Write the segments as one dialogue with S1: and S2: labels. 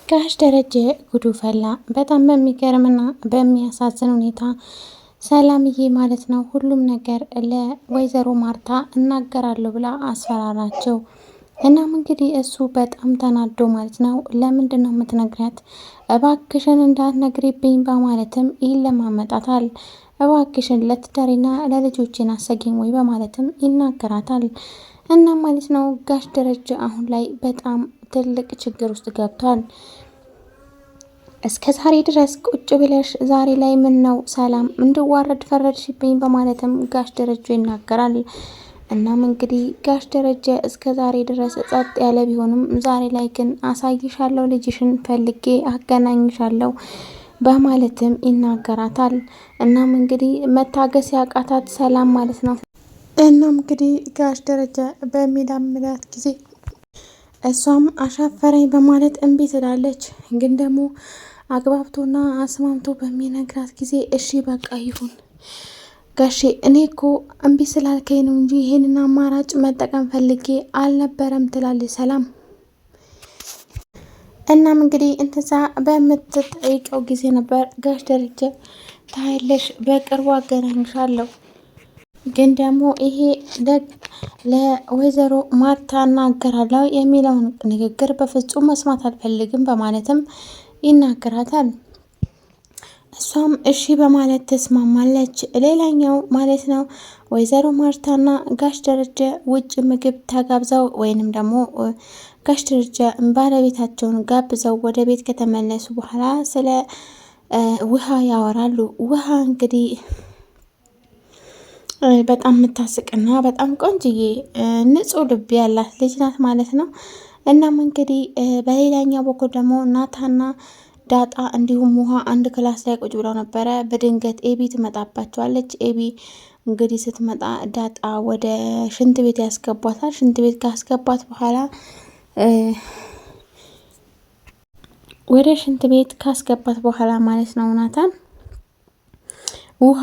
S1: ጋሽ ደረጀ ጉዱ ፈላ። በጣም በሚገርምና በሚያሳዝን ሁኔታ ሰላምዬ ማለት ነው ሁሉም ነገር ለወይዘሮ ማርታ እናገራለሁ ብላ አስፈራራቸው። እናም እንግዲህ እሱ በጣም ተናዶ ማለት ነው ለምንድን ነው የምትነግሪያት? እባክሽን እንዳትነግሪብኝ በማለትም ይለማመጣታል። እባክሽን ለትዳሬና ለልጆቼን አሰጊኝ ወይ በማለትም ይናገራታል። እናም ማለት ነው ጋሽ ደረጀ አሁን ላይ በጣም ትልቅ ችግር ውስጥ ገብቷል። እስከ ዛሬ ድረስ ቁጭ ብለሽ ዛሬ ላይ ምን ነው ሰላም እንድዋረድ ፈረድሽብኝ? በማለትም ጋሽ ደረጀ ይናገራል። እናም እንግዲህ ጋሽ ደረጀ እስከ ዛሬ ድረስ ጸጥ ያለ ቢሆንም ዛሬ ላይ ግን አሳይሻለሁ፣ ልጅሽን ፈልጌ አገናኝሻለሁ በማለትም ይናገራታል። እናም እንግዲህ መታገስ ያቃታት ሰላም ማለት ነው። እናም እንግዲህ ጋሽ ደረጀ በሚላምላት ጊዜ እሷም አሻፈረኝ በማለት እምቢ ትላለች። ግን ደግሞ አግባብቶና አስማምቶ በሚነግራት ጊዜ እሺ በቃ ይሁን ጋሼ፣ እኔ እኮ እምቢ ስላልከኝ ነው እንጂ ይሄንን አማራጭ መጠቀም ፈልጌ አልነበረም ትላለች ሰላም። እናም እንግዲህ እንደዛ በምትጠይቀው ጊዜ ነበር ጋሽ ደረጀ ታያለሽ፣ በቅርቡ አገናኝሻለሁ፣ ግን ደግሞ ይሄ ለወይዘሮ ማርታ እናገራለሁ የሚለውን ንግግር በፍጹም መስማት አልፈልግም በማለትም ይናገራታል። እሷም እሺ በማለት ተስማማለች። ሌላኛው ማለት ነው ወይዘሮ ማርታና ጋሽ ደረጀ ውጭ ምግብ ተጋብዘው ወይንም ደግሞ ጋሽ ደረጀ ባለቤታቸውን ጋብዘው ወደ ቤት ከተመለሱ በኋላ ስለ ውሃ ያወራሉ። ውሃ እንግዲህ በጣም የምታስቅና በጣም ቆንጅዬ ንጹሕ ልብ ያላት ልጅ ናት ማለት ነው። እናም እንግዲህ በሌላኛው በኩል ደግሞ ናታና ዳጣ እንዲሁም ውሃ አንድ ክላስ ላይ ቁጭ ብለው ነበረ። በድንገት ኤቢ ትመጣባቸዋለች። ኤቢ እንግዲህ ስትመጣ ዳጣ ወደ ሽንት ቤት ያስገቧታል። ሽንት ቤት ካስገባት በኋላ ማለት ነው ናታን ውሃ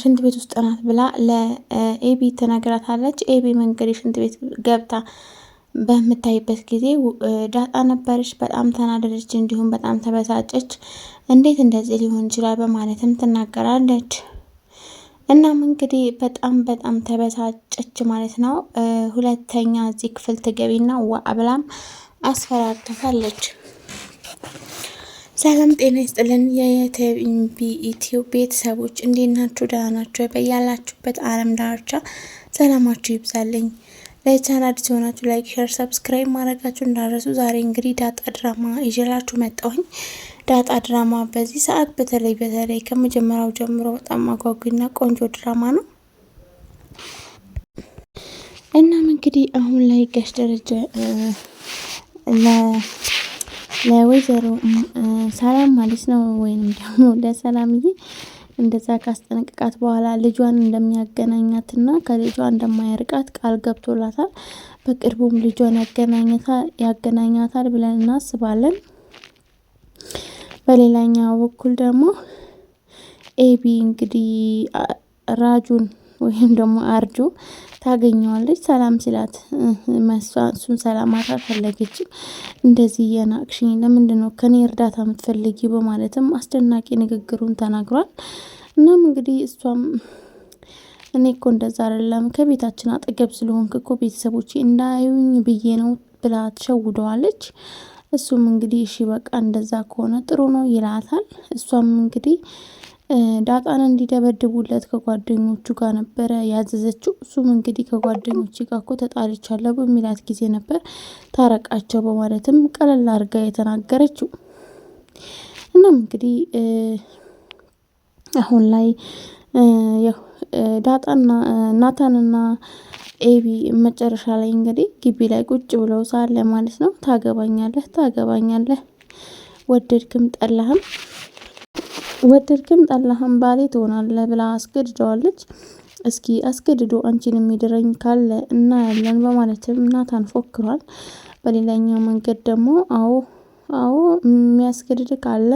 S1: ሽንት ቤት ውስጥ ናት ብላ ለኤቢ ትነግራታለች። ኤቢ መንገድ ሽንት ቤት ገብታ በምታይበት ጊዜ ዳጣ ነበረች። በጣም ተናደደች፣ እንዲሁም በጣም ተበሳጨች። እንዴት እንደዚህ ሊሆን ይችላል በማለትም ትናገራለች። እናም እንግዲህ በጣም ተበሳጨች ማለት ነው። ሁለተኛ እዚህ ክፍል ትገቢና ዋ ብላም አስፈራርታታለች። ሰላም ጤና ይስጥልን የየቲቪ ኢትዮ ቤተሰቦች እንዴት ናችሁ? ደህና ናችሁ? በያላችሁበት ዓለም ዳርቻ ሰላማችሁ ይብዛልኝ። ለቻናል አዲስ የሆናችሁ ላይክ፣ ሼር፣ ሰብስክራይብ ማድረጋችሁ እንዳረሱ። ዛሬ እንግዲህ ዳጣ ድራማ ይዤላችሁ መጣሁኝ። ዳጣ ድራማ በዚህ ሰዓት በተለይ ከመጀመሪያው ጀምሮ በጣም አጓጊና ቆንጆ ድራማ ነው። እናም እንግዲህ አሁን ላይ ጋሽ ደረጀ ለወይዘሮ ሰላም ማለት ነው ወይንም ደግሞ ለሰላምዬ እንደዛ ካስጠነቅቃት በኋላ ልጇን እንደሚያገናኛትና ከልጇ እንደማያርቃት ቃል ገብቶላታል። በቅርቡም ልጇን ያገናኛታል ብለን እናስባለን። በሌላኛው በኩል ደግሞ ኤቢ እንግዲህ ራጁን ወይም ደግሞ አርጆ ታገኘዋለች። ሰላም ሲላት እሱን ሰላማት አልፈለገችም። እንደዚህ የናቅሽኝ ለምንድን ነው ከኔ እርዳታ የምትፈልጊ? በማለትም አስደናቂ ንግግሩን ተናግሯል። እናም እንግዲህ እሷም እኔ እኮ እንደዛ አይደለም ከቤታችን አጠገብ ስለሆንክ እኮ ቤተሰቦቼ እንዳዩኝ ብዬ ነው ብላ ትሸውደዋለች። እሱም እንግዲህ እሺ በቃ እንደዛ ከሆነ ጥሩ ነው ይላታል። እሷም እንግዲህ ዳጣን እንዲደበድቡለት ከጓደኞቹ ጋር ነበረ ያዘዘችው። እሱም እንግዲህ ከጓደኞቹ ጋር እኮ ተጣልቻለሁ በሚላት ጊዜ ነበር ታረቃቸው በማለትም ቀለል አድርጋ የተናገረችው። እናም እንግዲህ አሁን ላይ ዳጣና ናታንና ኤቢ መጨረሻ ላይ እንግዲህ ግቢ ላይ ቁጭ ብለው ሳለ ማለት ነው ታገባኛለህ ወደድክም ጠላህም ባሌ ትሆናለህ ብላ አስገድደዋለች። እስኪ አስገድዶ አንቺን የሚድረኝ ካለ እናያለን በማለትም ናታን ፎክሯል። በሌላኛው መንገድ ደግሞ አዎ የሚያስገድድ ካለ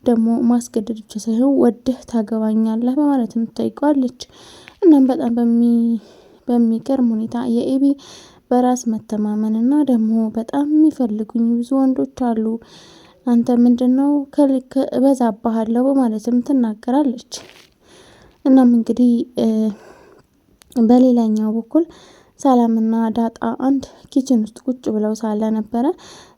S1: ደግሞ ማስገደድ ብቻ ሳይሆን ወደህ ታገባኛለህ በማለትም ትጠይቀዋለች። እናም በጣም በሚገርም ሁኔታ የኤቢ በራስ መተማመን እና ደግሞ በጣም የሚፈልጉኝ ብዙ ወንዶች አሉ አንተ ምንድነው ከልክ እበዛብሃለሁ በማለትም ትናገራለች። እናም እንግዲህ በሌላኛው በኩል ሰላምና ዳጣ አንድ ኪችን ውስጥ ቁጭ ብለው ሳለ ነበረ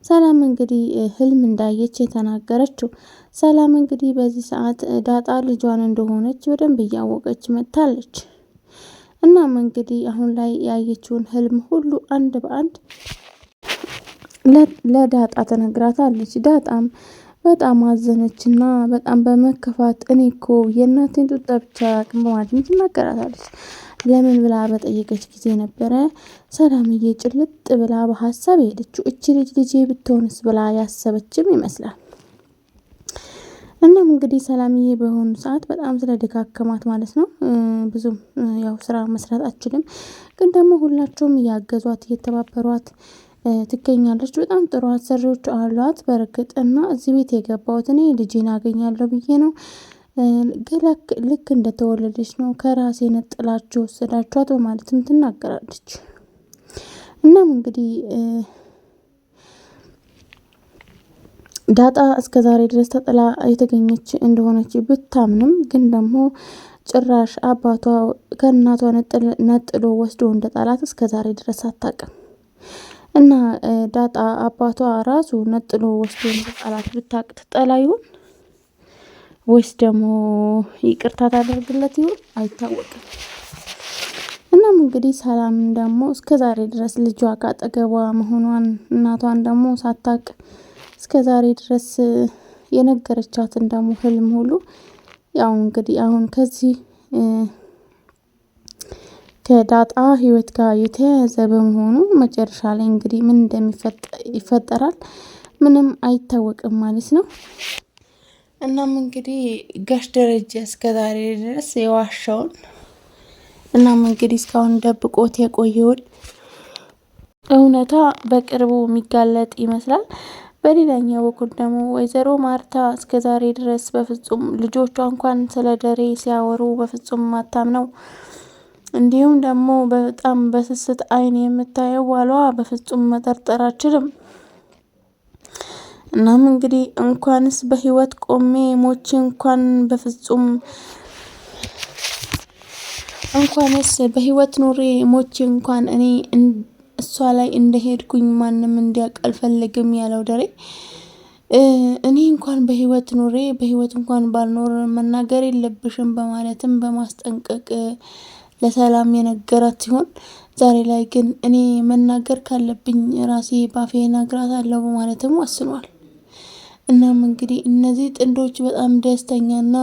S1: ሰላም እንግዲህ ህልም እንዳየች የተናገረችው። ሰላም እንግዲህ በዚህ ሰዓት ዳጣ ልጇን እንደሆነች በደንብ እያወቀች መጥታለች። እናም እንግዲህ አሁን ላይ ያየችውን ህልም ሁሉ አንድ በአንድ ለዳጣ ተነግራታለች። ዳጣም በጣም አዘነችና በጣም በመከፋት እኔ እኮ የእናቴን ጡት ጠብቼ አላውቅም በማለት ትናገራታለች። ለምን ብላ በጠየቀች ጊዜ ነበረ ሰላምዬ ጭልጥ ብላ በሀሳብ ሄደችው። እቺ ልጄ ብትሆንስ ብላ ያሰበችም ይመስላል። እናም እንግዲህ ሰላምዬ በሆኑ ሰዓት በጣም ስለደካከማት ማለት ነው ብዙም ያው ስራ መስራት አትችልም። ግን ደግሞ ሁላቸውም እያገዟት እየተባበሯት ትገኛለች። በጣም ጥሩ አሰሪዎች አሏት በርግጥ እና እዚህ ቤት የገባሁት እኔ ልጄን አገኛለሁ ብዬ ነው። ልክ እንደተወለደች ነው ከራሴ ነጥላችሁ ወሰዳችኋት በማለትም ትናገራለች። እናም እንግዲህ ዳጣ እስከ ዛሬ ድረስ ተጥላ የተገኘች እንደሆነች ብታምንም ግን ደግሞ ጭራሽ አባቷ ከእናቷ ነጥሎ ወስዶ እንደ ጣላት እስከ ዛሬ ድረስ አታውቅም። እና ዳጣ አባቷ ራሱ ነጥሎ ወስዶ እንደ ጣላት ብታውቅ ትጠላ ይሆን ወይስ ደግሞ ይቅርታ ታደርግለት ይሆን አይታወቅም። እናም እንግዲህ ሰላም ደግሞ እስከ ዛሬ ድረስ ልጇ ካጠገቧ መሆኗን እናቷን ደግሞ ሳታውቅ እስከ ዛሬ ድረስ የነገረቻትን ደግሞ ህልም ሁሉ ያው እንግዲህ አሁን ከዚህ ከዳጣ ህይወት ጋር የተያያዘ በመሆኑ መጨረሻ ላይ እንግዲህ ምን ይፈጠራል ምንም አይታወቅም ማለት ነው። እናም እንግዲህ ጋሽ ደረጀ እስከዛሬ ድረስ የዋሻውን እናም እንግዲህ እስካሁን ደብቆት የቆየውን እውነታ በቅርቡ የሚጋለጥ ይመስላል። በሌላኛው በኩል ደግሞ ወይዘሮ ማርታ እስከዛሬ ድረስ በፍጹም ልጆቿ እንኳን ስለ ደሬ ሲያወሩ በፍጹም ማታምነው እንዲሁም ደግሞ በጣም በስስት አይን የምታየው ባሏ በፍጹም መጠርጠር አችልም። እናም እንግዲህ እንኳንስ በህይወት ቆሜ ሞቼ እንኳን በፍጹም እንኳንስ በህይወት ኑሬ ሞቼ እንኳን እኔ እሷ ላይ እንደሄድኩኝ ማንም እንዲያውቅ አልፈልግም ያለው ደሬ እኔ እንኳን በህይወት ኑሬ በህይወት እንኳን ባልኖር መናገር የለብሽም በማለትም በማስጠንቀቅ ለሰላም የነገራት ሲሆን ዛሬ ላይ ግን እኔ መናገር ካለብኝ ራሴ ባፌ እነግራታለሁ በማለትም ወስኗል። እናም እንግዲህ እነዚህ ጥንዶች በጣም ደስተኛና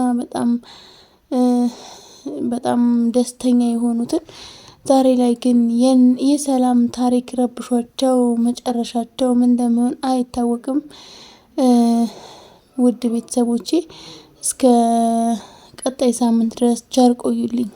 S1: በጣም ደስተኛ የሆኑትን ዛሬ ላይ ግን የሰላም ታሪክ ረብሿቸው መጨረሻቸው ምን እንደሚሆን አይታወቅም። ውድ ቤተሰቦቼ እስከ ቀጣይ ሳምንት ድረስ ቸር ቆዩልኝ።